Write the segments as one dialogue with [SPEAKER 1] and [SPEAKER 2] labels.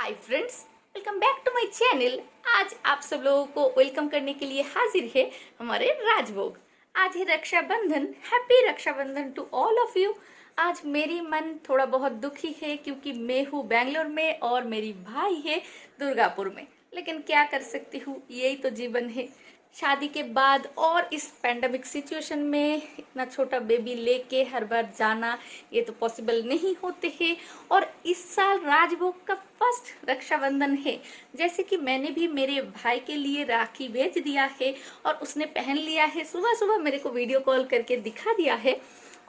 [SPEAKER 1] Hi friends, welcome back to my channel. आज आप सब लोगों को वेलकम करने के लिए हाजिर है हमारे राजभोग। आज है Rakshabandhan. Happy Rakshabandhan to all of you. आज मेरी मन थोड़ा बहुत दुखी है क्योंकि मैं हूँ बेंगलोर में और मेरी भाई है दुर्गापुर में। लेकिन क्या कर सकती हूँ, यही तो जीवन है। शादी के बाद और इस पैंडमिक सिचुएशन में इतना छोटा बेबी लेके हर बार जाना ये तो पॉसिबल नहीं होते हैं। और इस साल राजभोग का फर्स्ट रक्षाबंधन है। जैसे कि मैंने भी मेरे भाई के लिए राखी भेज दिया है और उसने पहन लिया है। सुबह सुबह मेरे को वीडियो कॉल करके दिखा दिया है।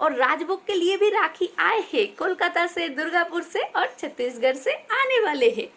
[SPEAKER 1] और राजभोग के लिए भी राखी आए हैं कोलकाता से, दुर्गापुर से और छत्तीसगढ़ से आने वाले हैं।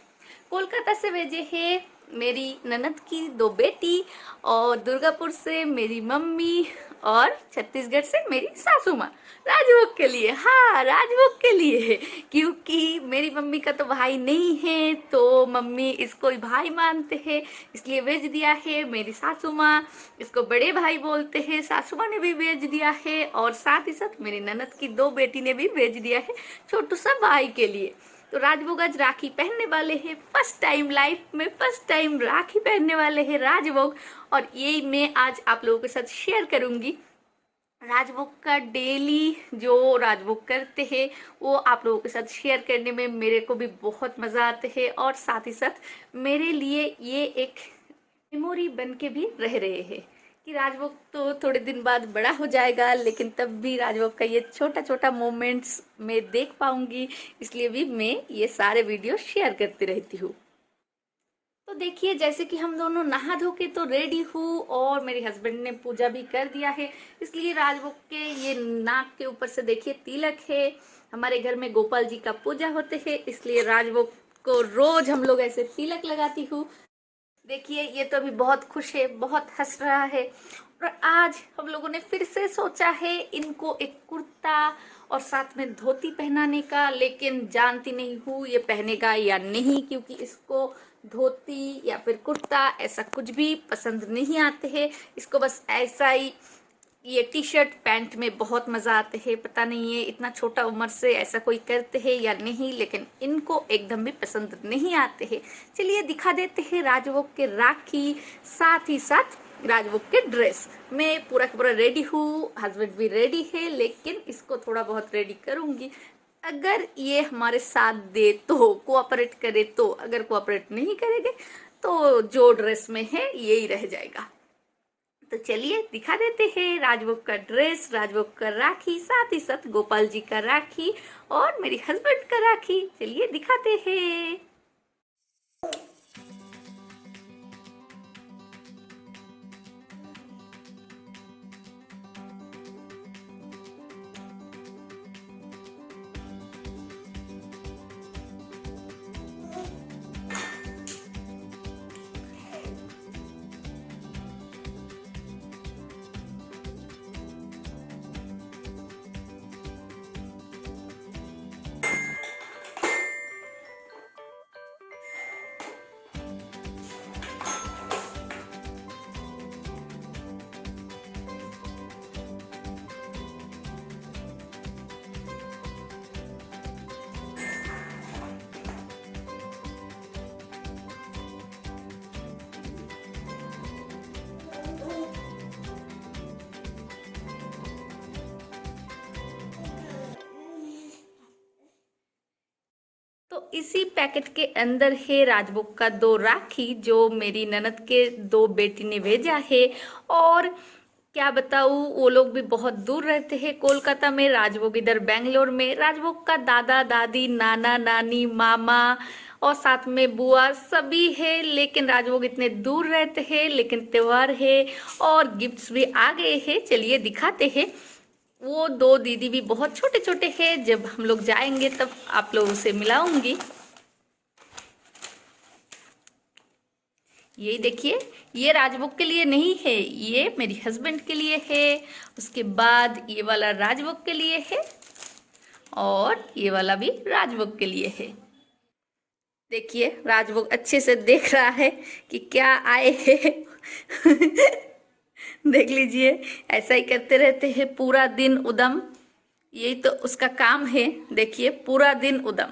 [SPEAKER 1] कोलकाता से भेजे हैं मेरी ननद की दो बेटी, और दुर्गापुर से मेरी मम्मी, और छत्तीसगढ़ से मेरी सासू माँ। राजभोग के लिए, हाँ राजभोग के लिए है। क्योंकि मेरी मम्मी का तो भाई नहीं है तो मम्मी इसको ही भाई मानते हैं, इसलिए भेज दिया है। मेरी सासू माँ इसको बड़े भाई बोलते हैं, सासू माँ ने भी भेज दिया है। और साथ ही साथ मेरी ननद की दो बेटी ने भी भेज दिया है छोटू सा भाई के लिए। तो राजभोग आज राखी पहनने वाले हैं। फर्स्ट टाइम लाइफ में, फर्स्ट टाइम राखी पहनने वाले हैं राजभोग। और ये मैं आज आप लोगों के साथ शेयर करूंगी। राजभोग का डेली जो राजभोग करते हैं वो आप लोगों के साथ शेयर करने में मेरे को भी बहुत मज़ा आते हैं। और साथ ही साथ मेरे लिए ये एक मेमोरी बन के भी रह रहे हैं कि राजभोग तो थोड़े दिन बाद बड़ा हो जाएगा, लेकिन तब भी राजभोग का ये छोटा छोटा मोमेंट्स मैं देख पाऊंगी। इसलिए भी मैं ये सारे वीडियो शेयर करती रहती हूँ। तो देखिए, जैसे कि हम दोनों नहा धो के तो रेडी हूँ और मेरे हस्बैंड ने पूजा भी कर दिया है। इसलिए राजभोग के ये नाक के ऊपर से देखिए तिलक है। हमारे घर में गोपाल जी का पूजा होते हैं, इसलिए राजभोग को रोज हम लोग ऐसे तिलक लगाती हूँ। देखिए, ये तो अभी बहुत खुश है, बहुत हंस रहा है। और आज हम लोगों ने फिर से सोचा है इनको एक कुर्ता और साथ में धोती पहनाने का, लेकिन जानती नहीं हूँ ये पहनेगा या नहीं, क्योंकि इसको धोती या फिर कुर्ता ऐसा कुछ भी पसंद नहीं आते हैं। इसको बस ऐसा ही ये टी शर्ट पैंट में बहुत मज़ा आते हैं। पता नहीं है इतना छोटा उम्र से ऐसा कोई करते हैं या नहीं, लेकिन इनको एकदम भी पसंद नहीं आते हैं। चलिए दिखा देते हैं राजभोग के राखी, साथ ही साथ राजभोग के ड्रेस। मैं पूरा का पूरा रेडी हूँ, हस्बैंड भी रेडी है, लेकिन इसको थोड़ा बहुत रेडी करूँगी। अगर ये हमारे साथ दे तो, कोऑपरेट करे तो। अगर कोऑपरेट नहीं करेंगे तो जो ड्रेस में है यही रह जाएगा। तो चलिए दिखा देते हैं राजभोग का ड्रेस, राजभोग का राखी, साथ ही साथ गोपाल जी का राखी और मेरी हस्बैंड का राखी। चलिए दिखाते हैं। तो इसी पैकेट के अंदर है राजभोग का दो राखी जो मेरी ननद के दो बेटी ने भेजा है। और क्या बताऊँ, वो लोग भी बहुत दूर रहते हैं कोलकाता में, राजभोग इधर बेंगलोर में। राजभोग का दादा दादी, नाना नानी, मामा और साथ में बुआ सभी है, लेकिन राजभोग इतने दूर रहते हैं। लेकिन त्योहार है और गिफ्ट्स भी आ गए हैं। चलिए दिखाते हैं। वो दो दीदी भी बहुत छोटे छोटे हैं, जब हम लोग जाएंगे तब आप लोगों से मिलाऊंगी। ये देखिए, ये राजभोग के लिए नहीं है, ये मेरी हस्बैंड के लिए है। उसके बाद ये वाला राजभोग के लिए है और ये वाला भी राजभोग के लिए है। देखिए, राजभोग अच्छे से देख रहा है कि क्या आए हैं। देख लीजिए, ऐसा ही करते रहते हैं पूरा दिन उदम। यही तो उसका काम है। देखिए, पूरा दिन उदम।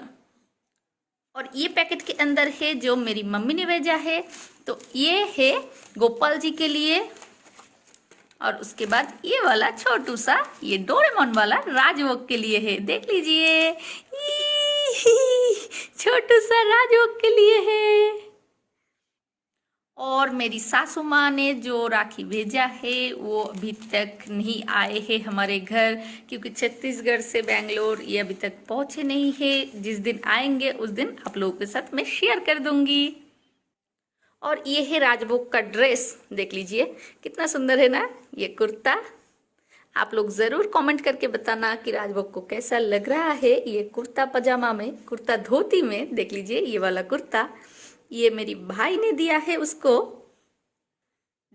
[SPEAKER 1] और ये पैकेट के अंदर है जो मेरी मम्मी ने भेजा है, तो ये है गोपाल जी के लिए। और उसके बाद ये वाला छोटू सा, ये डोरेमोन वाला राजभोग के लिए है। देख लीजिए, छोटू सा राजभोग के लिए है। और मेरी सासू माँ ने जो राखी भेजा है वो अभी तक नहीं आए हैं हमारे घर, क्योंकि छत्तीसगढ़ से बेंगलोर ये अभी तक पहुँचे नहीं है। जिस दिन आएंगे उस दिन आप लोगों के साथ मैं शेयर कर दूंगी। और ये है राजभोग का ड्रेस, देख लीजिए कितना सुंदर है ना ये कुर्ता। आप लोग ज़रूर कमेंट करके बताना कि राजभोग को कैसा लग रहा है ये कुर्ता पजामा में, कुर्ता धोती में। देख लीजिए ये वाला कुर्ता, ये मेरी भाई ने दिया है उसको।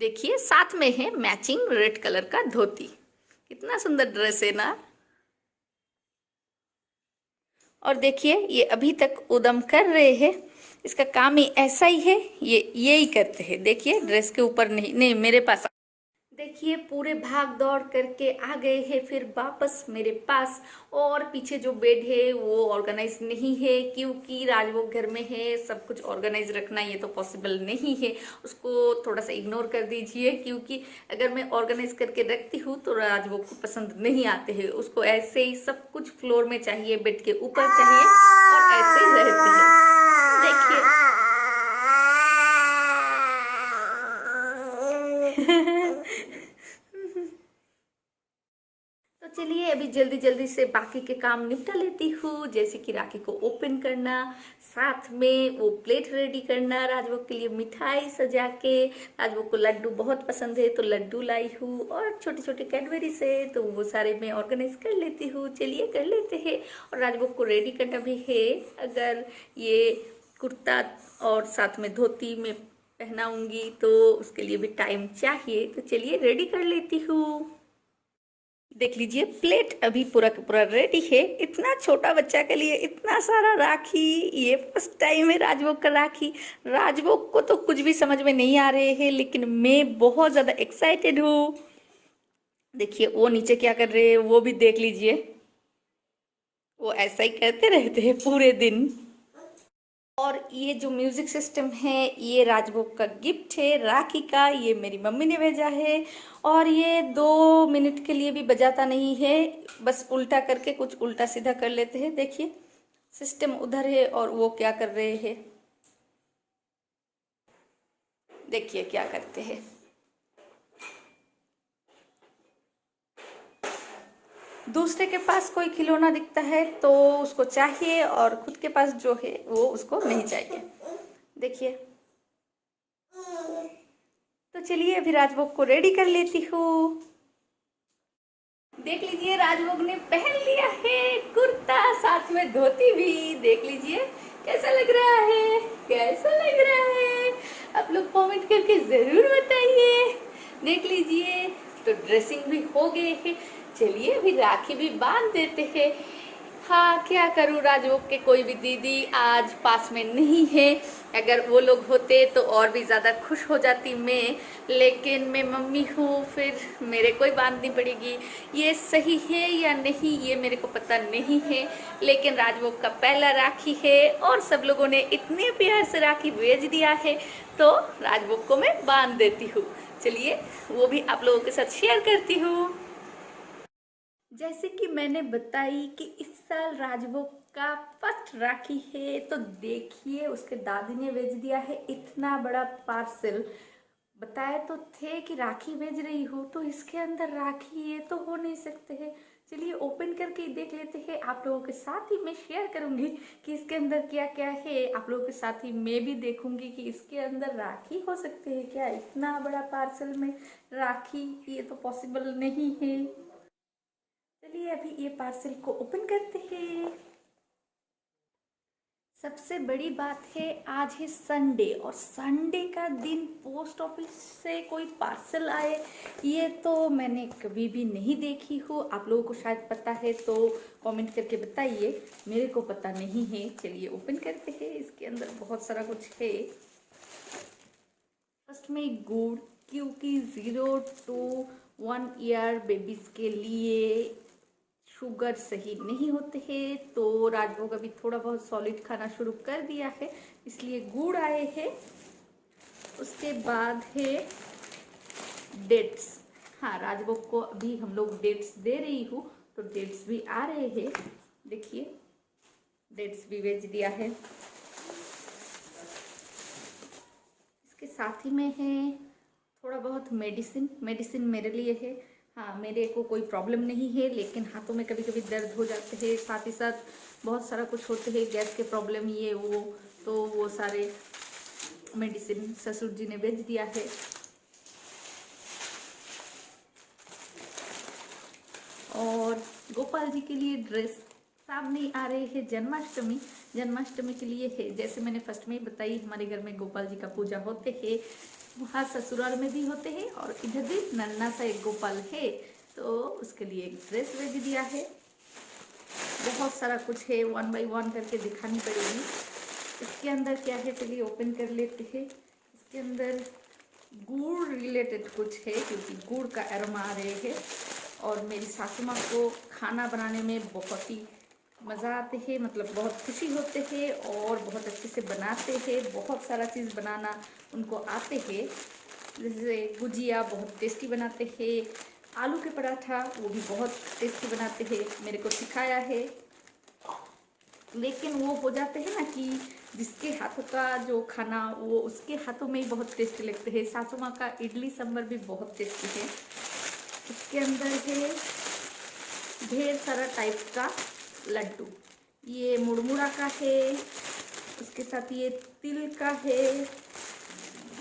[SPEAKER 1] देखिए साथ में है मैचिंग रेड कलर का धोती, कितना सुंदर ड्रेस है ना। और देखिए ये अभी तक उदम कर रहे हैं, इसका काम ही ऐसा ही है, ये ही करते हैं। देखिए ड्रेस के ऊपर नहीं नहीं मेरे पास, देखिए पूरे भाग दौड़ करके आ गए हैं फिर वापस मेरे पास। और पीछे जो बेड है वो ऑर्गेनाइज नहीं है, क्योंकि राजभोग घर में है, सब कुछ ऑर्गेनाइज रखना ये तो पॉसिबल नहीं है। उसको थोड़ा सा इग्नोर कर दीजिए, क्योंकि अगर मैं ऑर्गेनाइज करके रखती हूँ तो राजभोग को पसंद नहीं आते हैं। उसको ऐसे ही सब कुछ फ्लोर में चाहिए, बेड के ऊपर चाहिए, और ऐसे ही रहते हैं। देखिए तो चलिए अभी जल्दी जल्दी से बाकी के काम निपटा लेती हूँ, जैसे कि राखी को ओपन करना, साथ में वो प्लेट रेडी करना राजभोग के लिए, मिठाई सजा के। राजभोग को लड्डू बहुत पसंद है तो लड्डू लाई हूँ, और छोटे छोटे कैडबरी से तो वो सारे मैं ऑर्गेनाइज कर लेती हूँ। चलिए कर लेते हैं। और राजभोग को रेडी करना भी है, अगर ये कुर्ता और साथ में धोती में पहनाऊंगी तो उसके लिए भी टाइम चाहिए, तो चलिए रेडी कर लेती हूँ। देख लीजिए प्लेट अभी पूरा का पूरा रेडी है। इतना छोटा बच्चा के लिए इतना सारा राखी, ये फर्स्ट टाइम है राजभोग का राखी। राजभोग को तो कुछ भी समझ में नहीं आ रहे हैं, लेकिन मैं बहुत ज़्यादा एक्साइटेड हूँ। देखिए वो नीचे क्या कर रहे हैं वो भी देख लीजिए, वो ऐसा ही करते रहते हैं पूरे दिन। और ये जो म्यूजिक सिस्टम है ये राजभोग का गिफ्ट है राखी का, ये मेरी मम्मी ने भेजा है। और ये 2 मिनट के लिए भी बजाता नहीं है, बस उल्टा करके कुछ उल्टा सीधा कर लेते हैं। देखिए सिस्टम उधर है और वो क्या कर रहे हैं, देखिए क्या करते हैं। दूसरे के पास कोई खिलौना दिखता है तो उसको चाहिए, और खुद के पास जो है वो उसको नहीं चाहिए। देखिए, तो चलिए अभी राजभोग को रेडी कर लेती हूँ। देख लीजिए राजभोग ने पहन लिया है कुर्ता, साथ में धोती भी। देख लीजिए कैसा लग रहा है, कैसा लग रहा है, आप लोग कमेंट करके जरूर बताइए। देख लीजिए तो ड्रेसिंग भी हो गई है। चलिए अभी राखी भी बांध देते हैं। हाँ क्या करूँ, राजभोग के कोई भी दीदी आज पास में नहीं है। अगर वो लोग होते तो और भी ज़्यादा खुश हो जाती मैं, लेकिन मैं मम्मी हूँ, फिर मेरे को ही बांधनी पड़ेगी। ये सही है या नहीं ये मेरे को पता नहीं है, लेकिन राजभोग का पहला राखी है और सब लोगों ने इतने प्यार से राखी भेज दिया है, तो राजभोग को मैं बांध देती हूँ। चलिए वो भी आप लोगों के साथ शेयर करती हूँ। जैसे कि मैंने बताई कि इस साल राजभोग का फर्स्ट राखी है, तो देखिए उसके दादी ने भेज दिया है इतना बड़ा पार्सल। बताए तो थे कि राखी भेज रही हूँ, तो इसके अंदर राखी ये तो हो नहीं सकते हैं। चलिए ओपन करके देख लेते हैं, आप लोगों के साथ ही मैं शेयर करूंगी कि इसके अंदर क्या क्या है। आप लोगों के साथ ही मैं भी देखूंगी कि इसके अंदर राखी हो सकते हैं क्या। इतना बड़ा पार्सल में राखी, ये तो पॉसिबल नहीं है। चलिए अभी ये पार्सल को ओपन करते हैं। सबसे बड़ी बात है आज है संडे, और संडे का दिन पोस्ट ऑफिस से कोई पार्सल आए, ये तो मैंने कभी भी नहीं देखी हो। आप लोगों को शायद पता है तो कमेंट करके बताइए, मेरे को पता नहीं है। चलिए ओपन करते हैं, इसके अंदर बहुत सारा कुछ है। फर्स्ट में गुड़, क्योंकि 0 to 1 ईयर बेबीज के लिए शुगर सही नहीं होते हैं, तो राजभोग अभी थोड़ा बहुत सॉलिड खाना शुरू कर दिया है, इसलिए गुड़ आए हैं। उसके बाद है डेट्स। हाँ, राजभोग को अभी हम लोग डेट्स दे रही हूँ, तो डेट्स भी आ रहे हैं। देखिए, डेट्स भी बेच दिया है। इसके साथ ही में है थोड़ा बहुत मेडिसिन। मेडिसिन मेरे लिए है। हाँ, मेरे को कोई प्रॉब्लम नहीं है, लेकिन हाथों में कभी कभी दर्द हो जाते हैं, साथ ही साथ बहुत सारा कुछ होते हैं, गैस के प्रॉब्लम ये वो, तो वो सारे मेडिसिन ससुर जी ने भेज दिया है। और गोपाल जी के लिए ड्रेस। सामने आ रहे हैं जन्माष्टमी। जन्माष्टमी के लिए है, जैसे मैंने फर्स्ट में ही बताई, हमारे घर में गोपाल जी का पूजा होते हैं, वहाँ ससुराल में भी होते हैं, और इधर भी नन्ना सा एक गोपाल है, तो उसके लिए एक ड्रेस भेज दिया है। बहुत सारा कुछ है, 1 बाय 1 करके दिखानी पड़ेगी। इसके अंदर क्या है, चलिए ओपन कर लेते हैं। इसके अंदर गुड़ रिलेटेड कुछ है, क्योंकि गुड़ का अरोमा आ रहे हैं, और मेरी सासू माँ को खाना बनाने में बहुत ही मज़ा आते हैं, मतलब बहुत खुशी होते हैं, और बहुत अच्छे से बनाते हैं। बहुत सारा चीज़ बनाना उनको आते हैं, जैसे गुजिया बहुत टेस्टी बनाते हैं, आलू के पराठा वो भी बहुत टेस्टी बनाते हैं, मेरे को सिखाया है। लेकिन वो हो जाते हैं ना कि जिसके हाथों का जो खाना वो उसके हाथों में ही बहुत टेस्टी लगते हैं। सासू माँ का इडली सांभर भी बहुत टेस्टी है। इसके अंदर है ढेर सारा टाइप का लड्डू। ये मुड़मुड़ा का है, उसके साथ ये तिल का है,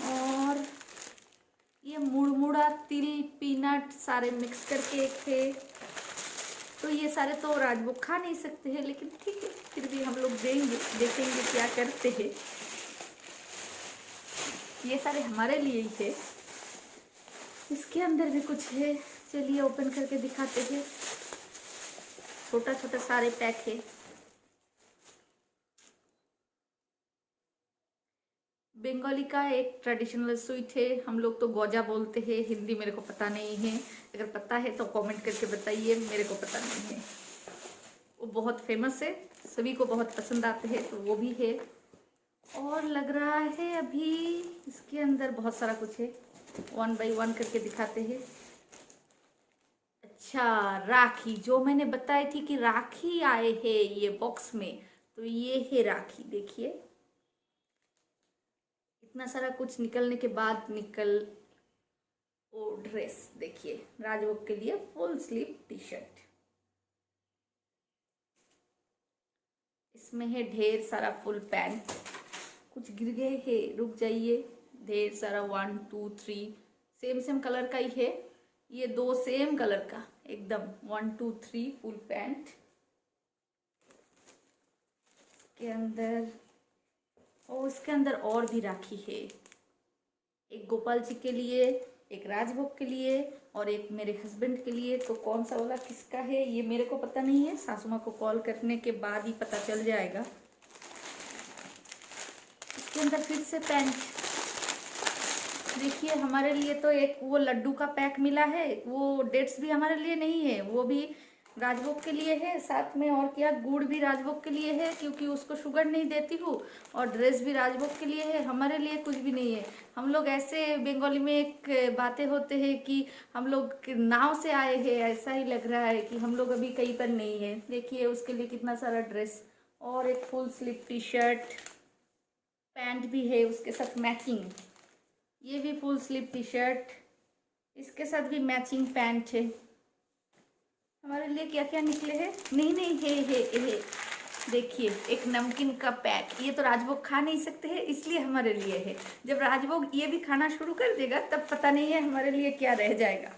[SPEAKER 1] और ये मुड़मुड़ा तिल पीनट सारे मिक्स करके एक है। तो ये सारे तो राजभोग खा नहीं सकते हैं, लेकिन ठीक है, फिर भी हम लोग देंगे, देखेंगे क्या करते हैं। ये सारे हमारे लिए ही थे। इसके अंदर भी कुछ है, चलिए ओपन करके दिखाते हैं। छोटा छोटा सारे पैक है। बंगाली का एक ट्रेडिशनल स्वीट है, हम लोग तो गोजा बोलते हैं, हिंदी मेरे को पता नहीं है, अगर पता है तो कमेंट करके बताइए, मेरे को पता नहीं है। वो बहुत फेमस है, सभी को बहुत पसंद आते हैं, तो वो भी है। और लग रहा है अभी इसके अंदर बहुत सारा कुछ है, 1 बाय 1 करके दिखाते हैं। अच्छा, राखी, जो मैंने बताई थी कि राखी आए हैं ये बॉक्स में, तो ये है राखी। देखिए, इतना सारा कुछ निकलने के बाद ओ ड्रेस देखिए, राजभोग के लिए फुल स्लीव टी शर्ट। इसमें है ढेर सारा फुल पैंट, कुछ गिर गए हैं, रुक जाइए। ढेर सारा 1 2 3 सेम सेम कलर का ही है, ये 2 सेम कलर का एकदम 1 2 3 फुल पैंट। के अंदर इसके अंदर और भी राखी है, एक गोपाल जी के लिए, एक राजभोग के लिए, और एक मेरे हस्बैंड के लिए। तो कौन सा वाला किसका है ये मेरे को पता नहीं है, सासू माँ को कॉल करने के बाद ही पता चल जाएगा। इसके अंदर फिर से पैंट। देखिए, हमारे लिए तो एक वो लड्डू का पैक मिला है, वो डेट्स भी हमारे लिए नहीं है, वो भी राजभोग के लिए है, साथ में और क्या, गुड़ भी राजभोग के लिए है, क्योंकि उसको शुगर नहीं देती हूँ, और ड्रेस भी राजभोग के लिए है। हमारे लिए कुछ भी नहीं है। हम लोग ऐसे बंगाली में एक बातें होते हैं कि हम लोग नाव से आए हैं, ऐसा ही लग रहा है कि हम लोग अभी कहीं पर नहीं है। देखिए, उसके लिए कितना सारा ड्रेस, और एक full sleeve T shirt, pant भी है उसके साथ मैचिंग, ये भी फुल स्लीव टी शर्ट, इसके साथ भी मैचिंग पैंट है। हमारे लिए क्या क्या निकले हैं, नहीं नहीं है देखिए, एक नमकीन का पैक। ये तो राजभोग खा नहीं सकते हैं, इसलिए हमारे लिए है। जब राजभोग ये भी खाना शुरू कर देगा, तब पता नहीं है हमारे लिए क्या रह जाएगा।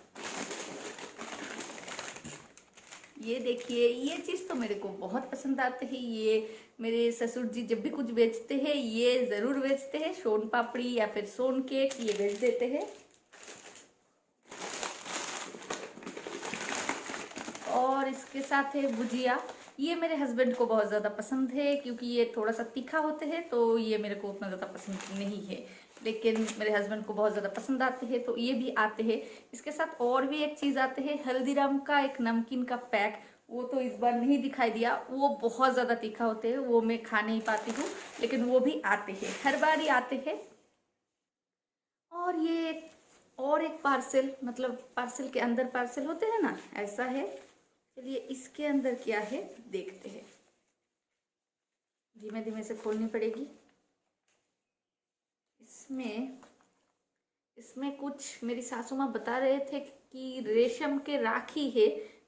[SPEAKER 1] ये देखिए, ये चीज़ तो मेरे को बहुत पसंद आते हैं। ये मेरे ससुर जी जब भी कुछ बेचते हैं, ये ज़रूर बेचते हैं, सोन पापड़ी या फिर सोन केक, ये बेच देते हैं। और इसके साथ है भुजिया। ये मेरे हस्बैंड को बहुत ज़्यादा पसंद है, क्योंकि ये थोड़ा सा तीखा होते हैं, तो ये मेरे को उतना ज़्यादा पसंद नहीं है, लेकिन मेरे हस्बैंड को बहुत ज़्यादा पसंद आते हैं, तो ये भी आते हैं। इसके साथ और भी एक चीज़ आते हैं, हल्दीराम का एक नमकीन का पैक, वो तो इस बार नहीं दिखाई दिया, वो बहुत ज़्यादा तीखा होते हैं, वो मैं खा नहीं पाती हूँ, लेकिन वो भी आते हैं, हर बार ही आते हैं। और ये और एक पार्सल, मतलब पार्सल के अंदर पार्सल होते हैं ना, ऐसा है। चलिए इसके अंदर क्या है देखते हैं। धीमे धीमे से खोलनी पड़ेगी। इसमें इसमें कुछ मेरी सासू माँ बता रहे थे कि रेशम के राखी है,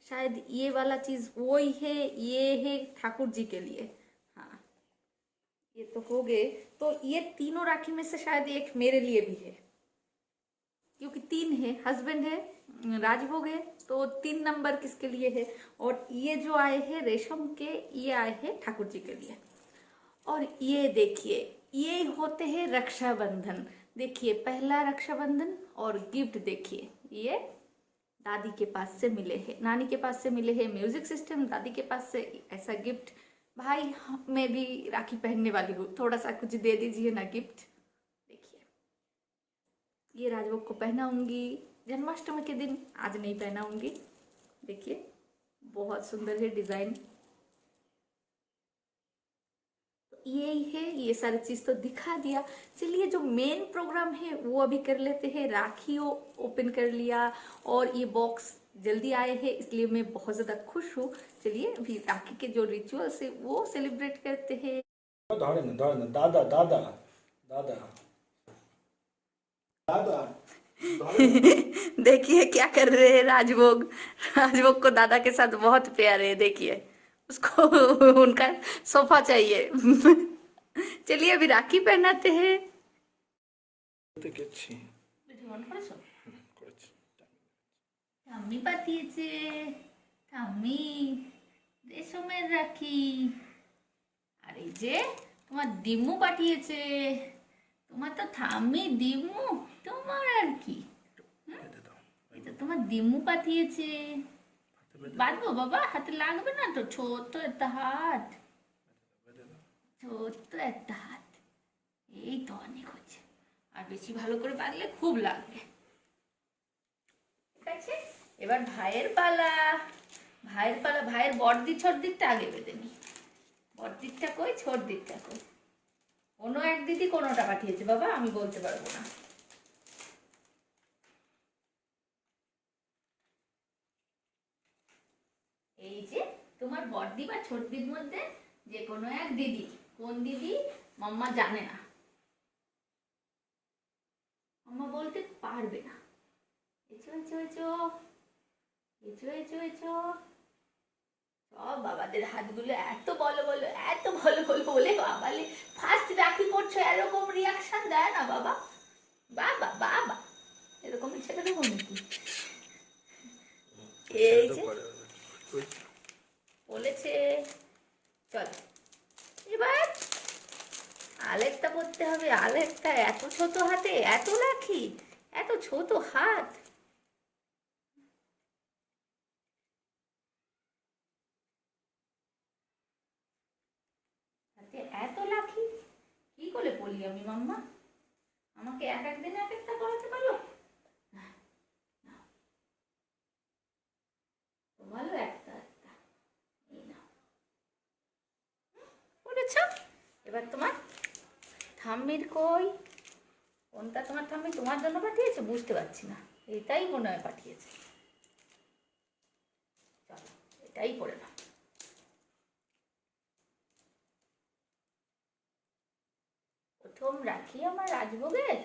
[SPEAKER 1] शायद ये वाला चीज वो ही है, ये है ठाकुर जी के लिए। हाँ, ये तो हो गए। तो ये तीनों राखी में से शायद एक मेरे लिए भी है, क्योंकि तीन है, हस्बैंड है, राजभोग है, तो 3 नंबर किसके लिए है। और ये जो आए हैं रेशम के, ये आए हैं ठाकुर जी के लिए। और ये देखिए, ये होते हैं रक्षाबंधन। देखिए पहला रक्षाबंधन, और गिफ्ट देखिए, ये दादी के पास से मिले हैं, नानी के पास से मिले हैं म्यूजिक सिस्टम, दादी के पास से ऐसा गिफ्ट। भाई मैं भी राखी पहनने वाली हूँ, थोड़ा सा कुछ दे दीजिए ना गिफ्ट। देखिए ये राजभोग को पहनाऊंगी जन्माष्टमी के दिन, आज नहीं पहनाऊंगी। देखिए बहुत सुंदर है डिजाइन। यही है, ये सारी चीज तो दिखा दिया। चलिए जो मेन प्रोग्राम है वो अभी कर लेते हैं। राखी ओपन कर लिया, और ये बॉक्स जल्दी आए हैं, इसलिए मैं बहुत ज्यादा खुश हूँ। चलिए अभी राखी के जो रिचुअल्स है वो सेलिब्रेट करते हैं।
[SPEAKER 2] दादा दादा दादा दादा
[SPEAKER 1] देखिए क्या कर रहे हैं राजभोग। राजभोग को दादा के साथ बहुत प्यार है, देखिए उसको उनका सोफा चाहिए। चलिए अभी राखी पहनाते हैं। মন করেছো? ঠাম্মি পাঠিয়েছে, ঠাম্মি রেশমের রাখি। আর এই যে তোমার দিম্মু পাঠিয়েছে, তোমার তো ঠাম্মি দিম্মু, তোমার আর কি। এটা তোমার দিম্মু পাঠিয়েছে। বাঁধবো বাবা, হাতে লাগবে না তো, ছোট্ট একটা হাত, ছোট্ট একটা হাত, এই তো অনেক হচ্ছে। আর বেশি ভালো করে বাঁধলে খুব লাগবে। ঠিক আছে, এবার ভাইয়ের পালা। ভাইয়ের পালা, ভাইয়ের বড়দিক ছোট দিকটা আগে বেঁধে নি। বড়দিকটা কই, ছোট দিকটা কই? কোনো এক দিদি কোনোটা পাঠিয়েছে বাবা, আমি বলতে পারবো না। এই যে তোমার বড়দি বা ছোটদির মধ্যে যে কোনো এক দিদি, কোন দিদি মাম্মা জানে না, মাম্মা বলতে পারবে না। Echo echo echo echo echo echo. সব বাবাদের হাতগুলো এত বলো বলো, এত বলো বলো বলে বাবালে ফার্স্ট রাখি পড়ছো, এরকম রিয়াকশন দেয় না বাবা। বাবা বাবা এরকম ইচ্ছে করে দেবো নাকি? এই যে বলেছে। চল এবার আলেকটা পড়তে হবে। আলেকটা এত ছোট হাতে, এত রাখি, এত ছোট হাত। হাতে এত লাঠি কি করে পড়লি আমি মাম্মা? আমাকে এক এক দিনে এক একটা পড়াতে পারলো না। তোমারও একটা একটা, এই নাও পড়েছ। এবার তোমার ঠাম্মির কই? কোনটা তোমার ঠাম্মি তোমার জন্য পাঠিয়েছে বুঝতে পারছি না, এটাই মনে হয় পাঠিয়েছে। চলো এটাই পড়ে নাও। প্রথম রাখি আমার রাজভোগের,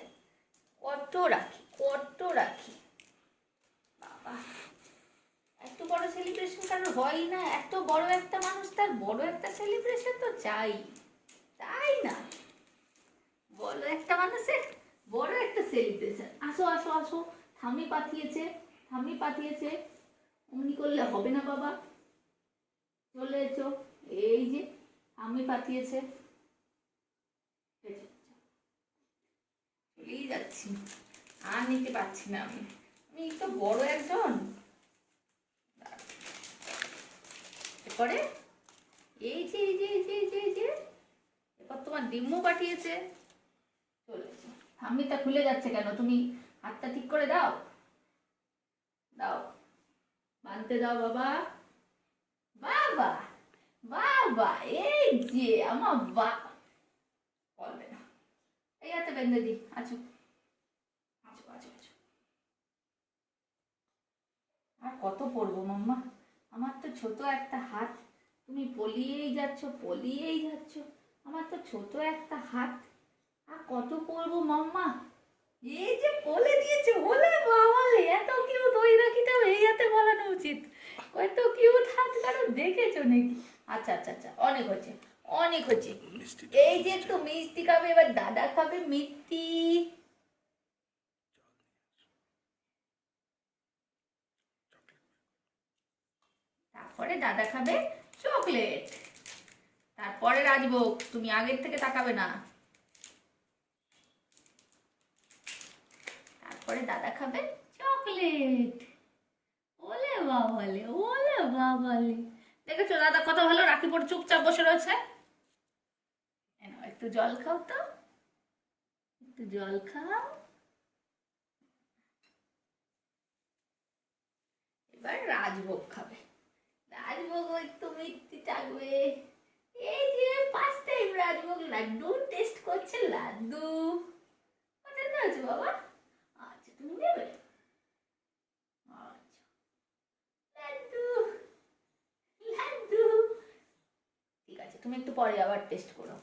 [SPEAKER 1] কত রাখি, কত রাখি বাবা। এত বড় সেলিব্রেশন কারোর হয় না, এত বড় একটা মানুষ, তার বড় একটা সেলিব্রেশন তো চাই, তাই না? বড় একটা মানুষের বড় একটা সেলিব্রেশন। আসো আসো আসো, ঠাম্মি পাঠিয়েছে, ঠাম্মি পাঠিয়েছে, অমনি করলে হবে না বাবা। চলে এসো, এই যে ঠাম্মি পাঠিয়েছে। চলেই যাচ্ছি, আর নিতে পারছি না আমি, আমি তো বড় একজন। এরপরে এই যে এই যে এই যে এই যে এই যে এবার তোমার ডিম্মু পাঠিয়েছে। চলে এসো। ঠাম্মিটা খুলে যাচ্ছে কেন? তুমি হাতটা ঠিক করে দাও, দাও বাঁধতে দাও বাবা। বাবা বাবা, এই যে আমার বলবে না, এই হাতে বেঁধে দি। আছো আছো আছো আছো। আর কত পড়বো মাম্মা, আমার তো ছোট একটা হাত, তুমি পলিয়েই যাচ্ছ পলিয়েই যাচ্ছ, আমার তো ছোট একটা হাত, আর কত পড়বো মাম্মা। এই যে বলে দিয়েছে, বলে বাবালে এত কিউট, ওই রাখিটাও এই হাতে বলানো উচিত, কত কিউট হাত, কারণ দেখেছো নাকি? আচ্ছা আচ্ছা আচ্ছা, অনেক হচ্ছে অনেক হচ্ছে। এই যে একটু মিষ্টি খাবে, এবার দাদা খাবে মিষ্টি, তারপরে দাদা খাবে চকলেট, তারপরে রাজভোগ, তুমি আগের থেকে তাকাবে না, তারপরে দাদা খাবে চকলেট। ওলে বাবালে, ওলে বাবালে, দেখেছো দাদা কত ভালো, রাখি পরে চুপচাপ বসে রয়েছে। একটু জল খাও তো, একটু জল খাও। এবার রাজভোগ খাবে, রাজভোগ একটু মিষ্টি থাকবে। এই যে first time Rajbhog laddu taste করছে, লাড্ডু পছন্দ হয়েছে বাবা? আচ্ছা তুমি নেবে, আচ্ছা লাড্ডু, লাড্ডু, ঠিক আছে তুমি একটু পরে আবার টেস্ট করো।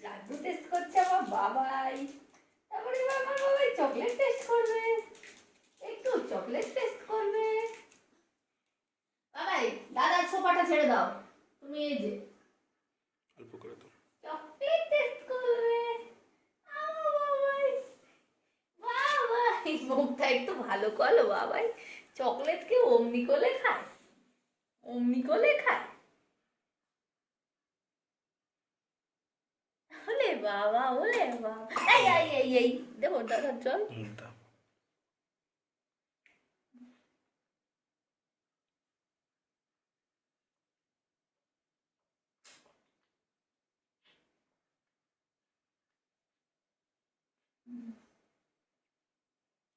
[SPEAKER 1] লাড্ডু টেস্ট করছে আমার বাবাই, তারপরে আমার বাবাই চকলেট টেস্ট করবে, একটু চকলেট টেস্ট করবে। বাবাই দাদার সোফাটা ছেড়ে দাও, তুমি এই যে
[SPEAKER 2] অল্প করে তো
[SPEAKER 1] চকলেট টেস্ট করবে। বাবাই বাবাই, মুখটা একটু ভালো করো বাবাই, চকলেট কি অমনি করে খায়, অমনি করে খায়? ওলে বাবা, ওলে বাবা, এই এই এই এই দেবো দাদার জল।
[SPEAKER 2] দাও।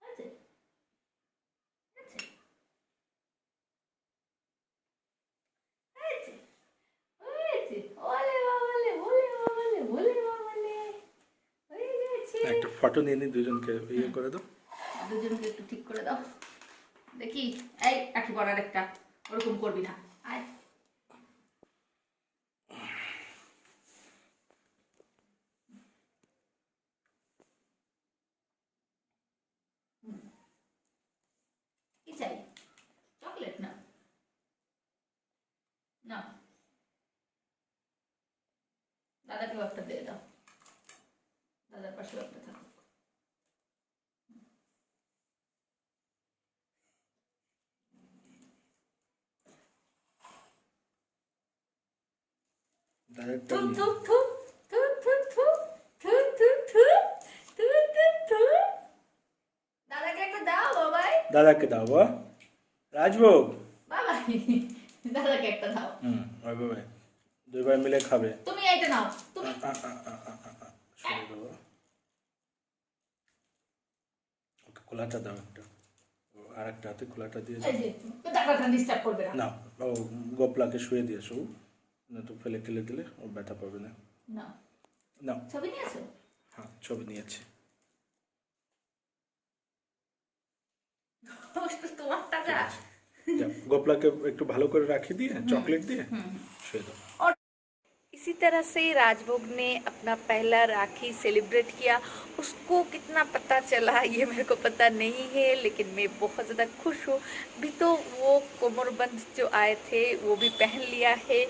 [SPEAKER 1] আছে আছে আছে, হয়েছে, ওলে বাবালে, ওলে বাবালে, ওলে বাবালে, হয়ে গেছে।
[SPEAKER 2] একটা ফটো নিয়ে নি, দুজনকে ইয়ে করে দাও।
[SPEAKER 1] দুজনকে একটু ঠিক করে দাও দেখি। এই রাখি পড়ার একটা, ওরকম করবি না, আয়। কি চাই? চকলেট না, না দাদাকেও একটা দিয়ে দাও, দাদার পাশেও একটা থাকো।
[SPEAKER 2] ডাইরেক্টটা
[SPEAKER 1] থু
[SPEAKER 2] নিয়ে
[SPEAKER 1] থু থু থু থু থু থু থু থু থু থু থু। দাদাকে একটা দাও বাবাই,
[SPEAKER 2] দাদাকে দাও বা রাজভোগ।
[SPEAKER 1] বাবাই দাদাকে একটা দাও।
[SPEAKER 2] ওইভাবে দুই ভাই মিলে খাবে।
[SPEAKER 1] তুমি এইটা নাও, তুমি
[SPEAKER 2] সরে দেবো। ওকে খোলাটা দাও একটা, আর একটা হাতে খোলাটা দিয়ে দাও।
[SPEAKER 1] এই যে দাদাটা ডিস্টার্ব করবে না।
[SPEAKER 2] না, ও গোপলাকে শুয়ে দিয়েছো, না তো ফেলে টেলে দিলে ও ব্যথা পাবে না।
[SPEAKER 1] না
[SPEAKER 2] না,
[SPEAKER 1] ছবি নিয়ে আসো।
[SPEAKER 2] হ্যাঁ ছবি নিয়েছি।
[SPEAKER 1] তোমার টাকা।
[SPEAKER 2] যাও, গোপলাকে একটু ভালো করে রাখি দিয়ে চকলেট দিয়ে শুয়ে দাও।
[SPEAKER 1] इसी तरह से राजभोग ने अपना पहला राखी सेलिब्रेट किया। उसको कितना पता चला ये मेरे को पता नहीं है, लेकिन मैं बहुत ज़्यादा खुश हूँ। अभी तो वो कोमरबंद जो आए थे वो भी पहन लिया है,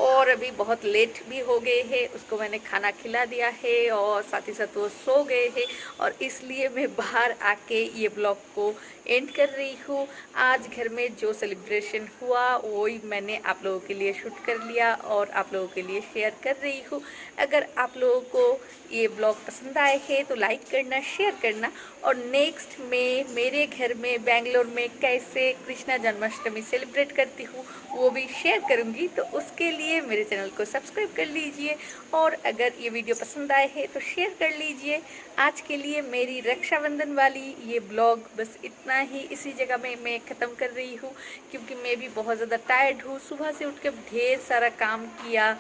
[SPEAKER 1] और अभी बहुत लेट भी हो गए हैं, उसको मैंने खाना खिला दिया है और साथ ही साथ वो सो गए हैं, और इसलिए मैं बाहर आके ये ब्लॉग को एंड कर रही हूँ। आज घर में जो सेलिब्रेशन हुआ वही मैंने आप लोगों के लिए शूट कर लिया और आप लोगों के लिए शेयर शेयर कर रही हूँ। अगर आप लोगों को ये ब्लॉग पसंद आए हैं तो लाइक करना, शेयर करना, और नेक्स्ट में मेरे घर में बेंगलोर में कैसे कृष्णा जन्माष्टमी सेलिब्रेट करती हूँ वो भी शेयर करूँगी। तो उसके लिए मेरे चैनल को सब्सक्राइब कर लीजिए, और अगर ये वीडियो पसंद आए है तो शेयर कर लीजिए। आज के लिए मेरी रक्षाबंधन वाली ये ब्लॉग बस इतना ही, इसी जगह में मैं ख़त्म कर रही हूँ, क्योंकि मैं भी बहुत ज़्यादा टायर्ड हूँ। सुबह से उठ के ढेर सारा काम किया,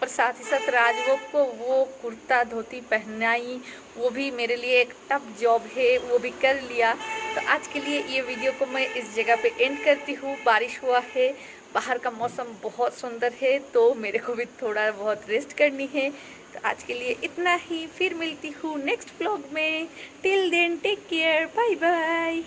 [SPEAKER 1] और साथ ही साथ राजभोग को वो कुर्ता धोती पहनाई, वो भी मेरे लिए एक टफ जॉब है, वो भी कर लिया। तो आज के लिए ये वीडियो को मैं इस जगह पे एंड करती हूँ। बारिश हुआ है, बाहर का मौसम बहुत सुंदर है, तो मेरे को भी थोड़ा बहुत रेस्ट करनी है। तो आज के लिए इतना ही, फिर मिलती हूँ नेक्स्ट व्लॉग में। Till then take care, bye bye.